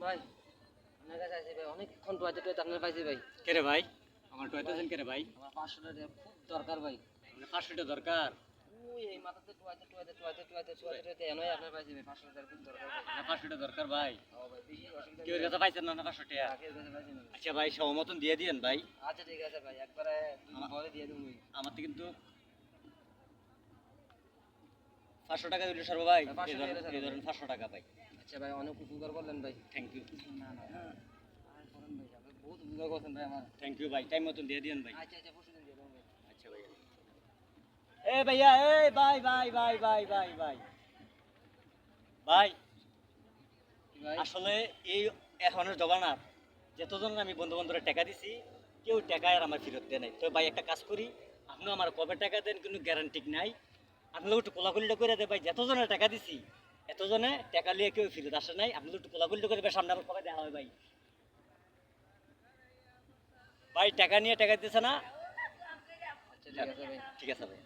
ভাই আপনার কাছে আছে ভাই অনেকক্ষণ টয়তে টয়তে আপনার পাইছি ভাই। কে রে ভাই? আমার টয়তেছেন কে রে ভাই? আমার 500 টাকা খুব দরকার ভাই। আপনার 500 টাকা দরকার? ওই এই মাথাতে টয়তে এনই আপনার পাইছি ভাই 500 টাকা খুব দরকার ভাই। আপনার 500 টাকা দরকার ভাই? ও ভাই বেশি অসুবিধা কেউ কাছে পাইছেন না 500 টাকা? কেউ কাছে পাইছি না। আচ্ছা ভাই সহমতন দিয়ে দিয়েন ভাই। আচ্ছা ঠিক আছে ভাই একবারে পরে দিয়ে দেবো। আমার তো কিন্তু 500 টাকা দিলে সর্ব ভাই। এই ধরেন 500 টাকা ভাই। আচ্ছা ভাই অনেক উপকার করলেন ভাই। Thank you. না না আর করেন ভাই আপনি বহুত উপকার করছেন ভাই আমার। থ্যাংক ইউ ভাই, টাইম মতন দিয়ে দিয়েন ভাই। আচ্ছা পরশুদিন দিয়ে দেবো ভাই। আচ্ছা ভাই। এ ভাইয়া এই ভাই ভাই ভাই ভাই ভাই ভাই ভাই ভাই আসলে এই এখনের জমানার যতজন আমি বন্ধু বান্ধবের টাকা দিছি কেউ টাকা আর আমার ফেরত দেয় নাই। তো ভাই একটা কাজ করি, আপনিও আমার কবে টাকা দেন কোনো গ্যারান্টি নাই। আপনার একটু কোলাকুলিটা করে দেয় ভাই, যতজনের টাকা দিছি এতজনে টাকা নিয়ে কেউ ফেরত আসে নাই। আপনি একটু কোলাকুলিটা করে সামনে আবার কবে দেওয়া হয় ভাই। ভাই টাকা নিয়ে টাকা দিতেছে না। আচ্ছা ঠিক আছে ভাই। ঠিক আছে ভাই।